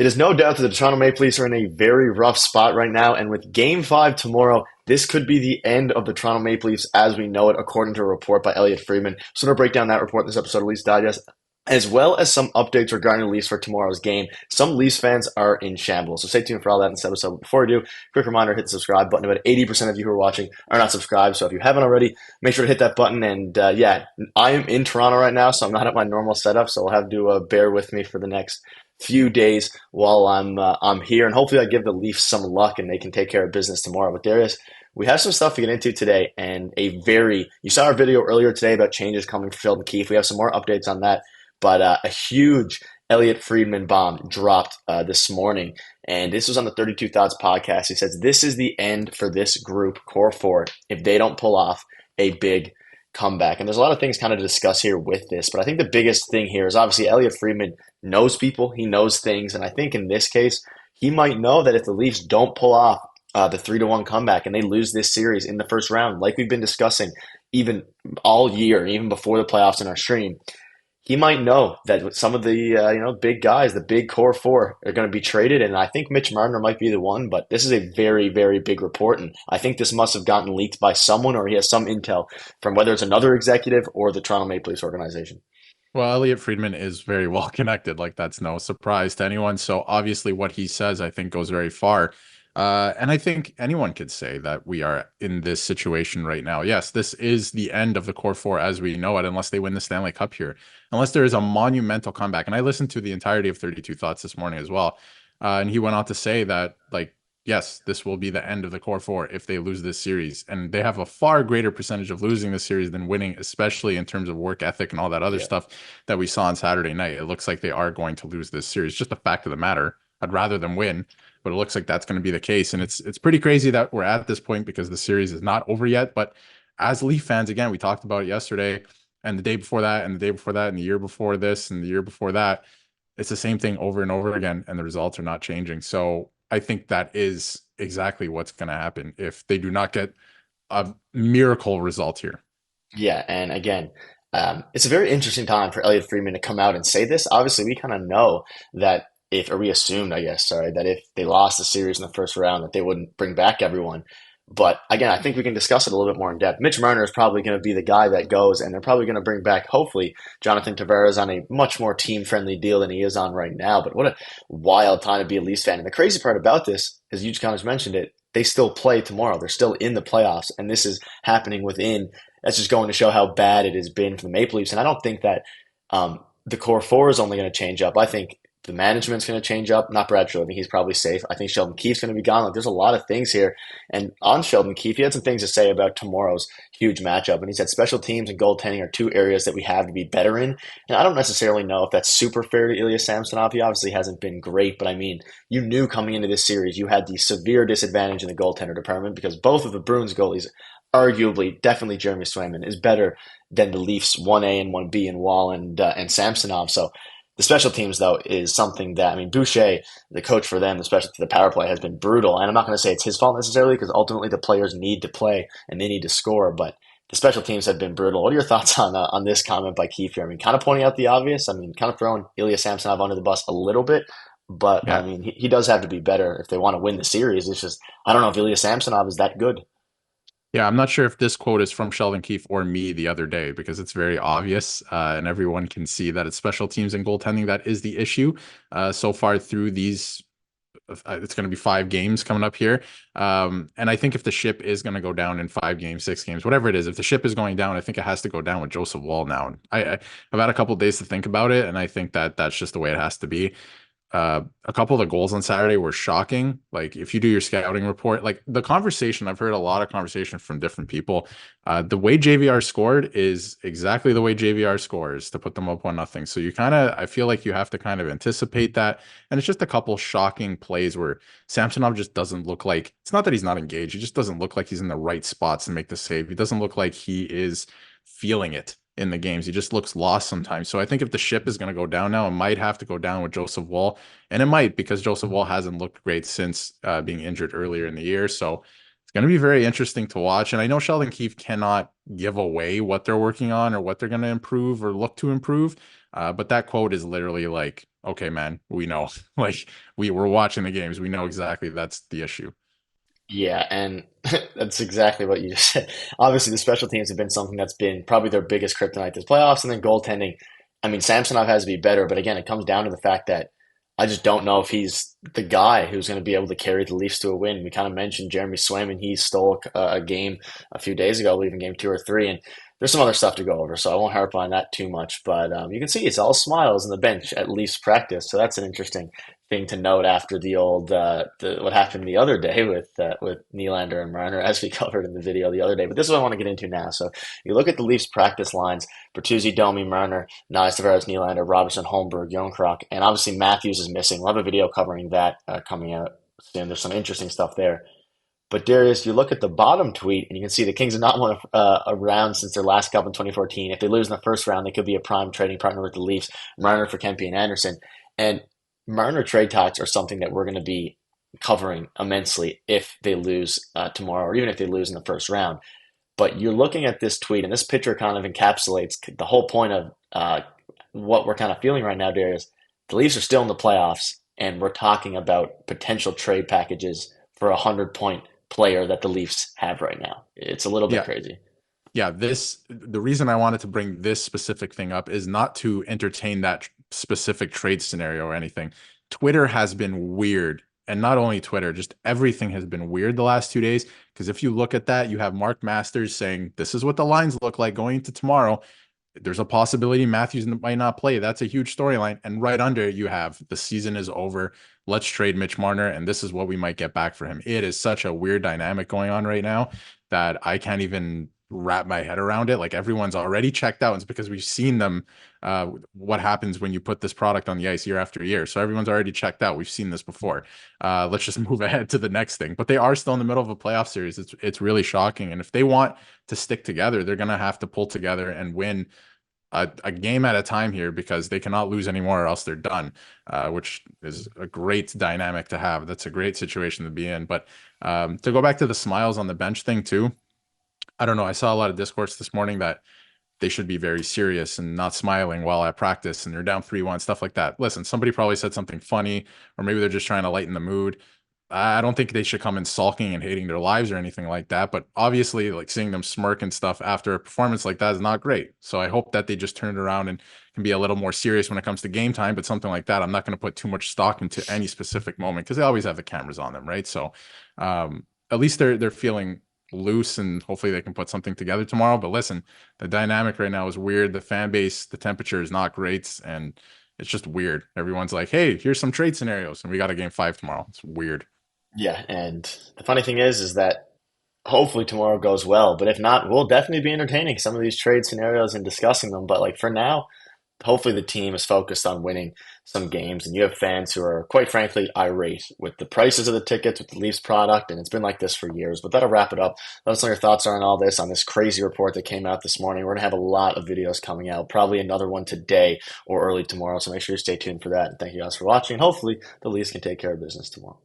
It is no doubt that the Toronto Maple Leafs are in a very rough spot right now, and with Game 5 tomorrow, this could be the end of the Toronto Maple Leafs as we know it, according to a report by Elliot Friedman. So I'm going to break down that report in this episode of Leafs Digest, as well as some updates regarding the Leafs for tomorrow's game. Some Leafs fans are in shambles, so stay tuned for all that in this episode. Before we do, quick reminder, hit the subscribe button. About 80% of you who are watching are not subscribed, so if you haven't already, make sure to hit that button. And yeah, I am in Toronto right now, so I'm not at my normal setup, so I'll have to bear with me for the next few days while I'm here, and hopefully I give the Leafs some luck and they can take care of business tomorrow. But Darius, we have some stuff to get into today, and you saw our video earlier today about changes coming for Sheldon Keefe. We have some more updates on that, but a huge Elliot Friedman bomb dropped this morning, and this was on the 32 Thoughts podcast. He says this is the end for this group, core four, if they don't pull off a big comeback. And there's a lot of things kind of to discuss here with this, but I think the biggest thing here is obviously Elliot Friedman knows people, he knows things, and I think in this case, he might know that if the Leafs don't pull off the 3-1 comeback and they lose this series in the first round, like we've been discussing even all year, even before the playoffs in our stream, he might know that some of the big guys, the big core four, are going to be traded, and I think Mitch Marner might be the one. But this is a very, very big report, and I think this must have gotten leaked by someone, or he has some intel from whether it's another executive or the Toronto Maple Leafs organization. Well, Elliot Friedman is very well connected. Like, that's no surprise to anyone. So obviously what he says, I think, goes very far. And I think anyone could say that we are in this situation right now. Yes, this is the end of the core four as we know it, unless they win the Stanley Cup here, unless there is a monumental comeback. And I listened to the entirety of 32 Thoughts this morning as well. And he went on to say that, like, yes, this will be the end of the core four if they lose this series. And they have a far greater percentage of losing this series than winning, especially in terms of work ethic and all that other Yeah. stuff that we saw on Saturday night. It looks like they are going to lose this series. Just the fact of the matter. I'd rather them win, but it looks like that's going to be the case. And it's pretty crazy that we're at this point because the series is not over yet. But as Leaf fans, again, we talked about it yesterday and the day before that and the day before that and the year before this and the year before that. It's the same thing over and over again, and the results are not changing. So I think that is exactly what's going to happen if they do not get a miracle result here. Yeah, and again, it's a very interesting time for Elliot Friedman to come out and say this. Obviously, we kind of know that or we assumed, I guess, sorry, that if they lost the series in the first round, that they wouldn't bring back everyone. But again, I think we can discuss it a little bit more in depth. Mitch Marner is probably going to be the guy that goes, and they're probably going to bring back, hopefully, Jonathan Tavares on a much more team-friendly deal than he is on right now. But what a wild time to be a Leafs fan. And the crazy part about this, as you kind of mentioned it, they still play tomorrow. They're still in the playoffs, and this is happening within. That's just going to show how bad it has been for the Maple Leafs. And I don't think that the core four is only going to change up. I think the management's going to change up. Not Brad Trill. I think he's probably safe. I think Sheldon Keefe's going to be gone. Like, there's a lot of things here. And on Sheldon Keefe, he had some things to say about tomorrow's huge matchup. And he said special teams and goaltending are two areas that we have to be better in. And I don't necessarily know if that's super fair to Ilya Samsonov. He obviously hasn't been great. But I mean, you knew coming into this series you had the severe disadvantage in the goaltender department because both of the Bruins goalies, arguably, definitely Jeremy Swayman, is better than the Leafs 1A and 1B in Wall and Samsonov. So the special teams, though, is something that, I mean, Boucher, the coach for them, especially to the power play, has been brutal. And I'm not going to say it's his fault necessarily because ultimately the players need to play and they need to score. But the special teams have been brutal. What are your thoughts on this comment by Keefe here? I mean, kind of pointing out the obvious. I mean, kind of throwing Ilya Samsonov under the bus a little bit. But, I Yeah. mean, he does have to be better if they want to win the series. It's just, I don't know if Ilya Samsonov is that good. Yeah, I'm not sure if this quote is from Sheldon Keefe or me the other day because it's very obvious and everyone can see that it's special teams and goaltending that is the issue so far through these. It's going to be 5 games coming up here. And I think if the ship is going to go down in 5 games, 6 games, whatever it is, if the ship is going down, I think it has to go down with Joseph Wall now. I've had a couple of days to think about it, and I think that that's just the way it has to be. A couple of the goals on Saturday were shocking. Like, if you do your scouting report, like the conversation, I've heard a lot of conversation from different people. The way JVR scored is exactly the way JVR scores to put them up 1-0. So I feel like you have to kind of anticipate that. And it's just a couple shocking plays where Samsonov just doesn't look like, it's not that he's not engaged. He just doesn't look like he's in the right spots to make the save. He doesn't look like he is feeling it in the games. He just looks lost sometimes. So I think if the ship is going to go down now, it might have to go down with Joseph Wall. And it might because Joseph Wall hasn't looked great since being injured earlier in the year. So it's going to be very interesting to watch. And I know Sheldon Keefe cannot give away what they're working on or what they're going to improve or look to improve. But that quote is literally like okay, man, we know. Like we were watching the games. We know exactly that's the issue. Yeah, and that's exactly what you just said. Obviously, the special teams have been something that's been probably their biggest kryptonite this playoffs, and then goaltending. I mean, Samsonov has to be better, but again, it comes down to the fact that I just don't know if he's the guy who's going to be able to carry the Leafs to a win. We kind of mentioned Jeremy Swayman; he stole a game a few days ago, leaving game 2 or 3, and there's some other stuff to go over, so I won't harp on that too much. But you can see it's all smiles on the bench at Leafs practice, so that's an interesting thing to note after the old what happened the other day with Nylander and Marner, as we covered in the video the other day. But this is what I want to get into now. So you look at the Leafs practice lines: Bertuzzi, Domi, Marner, Nice, Tavares, Nylander, Robertson, Holmberg, Jonkrock, and obviously Matthews is missing. We'll have a video covering that coming out soon. There's some interesting stuff there. But Darius, you look at the bottom tweet, and you can see the Kings have not won a round since their last cup in 2014. If they lose in the first round, they could be a prime trading partner with the Leafs. Marner for Kempe and Anderson. And Marner trade talks are something that we're going to be covering immensely if they lose tomorrow, or even if they lose in the first round. But you're looking at this tweet, and this picture kind of encapsulates the whole point of what we're kind of feeling right now, Darius. The Leafs are still in the playoffs, and we're talking about potential trade packages for a 100-point player that the Leafs have right now. It's a little bit Yeah, crazy. yeah, the reason I wanted to bring this specific thing up is not to entertain that specific trade scenario or anything. Twitter has been weird, and not only Twitter, just everything has been weird the last 2 days. Because if you look at that, you have Mark Masters saying this is what the lines look like going into tomorrow. There's a possibility Matthews might not play. That's a huge storyline. And right under it, you have the season is over. Let's trade Mitch Marner, and this is what we might get back for him. It is such a weird dynamic going on right now that I can't even wrap my head around it. Like everyone's already checked out. It's because we've seen them, what happens when you put this product on the ice year after year. So everyone's already checked out. We've seen this before. Let's just move ahead to the next thing. But they are still in the middle of a playoff series. It's really shocking. And if they want to stick together, they're going to have to pull together and win a game at a time here because they cannot lose anymore or else they're done, which is a great dynamic to have. That's a great situation to be in. But to go back to the smiles on the bench thing too, I don't know. I saw a lot of discourse this morning that they should be very serious and not smiling while at practice and they're down 3-1, stuff like that. Listen, somebody probably said something funny, or maybe they're just trying to lighten the mood. I don't think they should come in sulking and hating their lives or anything like that. But obviously, like seeing them smirk and stuff after a performance like that is not great. So I hope that they just turn it around and can be a little more serious when it comes to game time. But something like that, I'm not going to put too much stock into any specific moment because they always have the cameras on them, right? So at least they're feeling loose and hopefully they can put something together tomorrow. But listen, the dynamic right now is weird. The fan base, the temperature is not great, and it's just weird. Everyone's like, "Hey, here's some trade scenarios," and we got a game 5 tomorrow. It's weird. Yeah, and the funny thing is that hopefully tomorrow goes well. But if not, we'll definitely be entertaining some of these trade scenarios and discussing them. But like for now, hopefully the team is focused on winning some games. And you have fans who are quite frankly irate with the prices of the tickets, with the Leafs product, and it's been like this for years. But that'll wrap it up. Let us know your thoughts are on all this, on this crazy report that came out this morning. We're gonna have a lot of videos coming out, probably another one today or early tomorrow. So make sure you stay tuned for that. And thank you guys for watching. And hopefully the Leafs can take care of business tomorrow.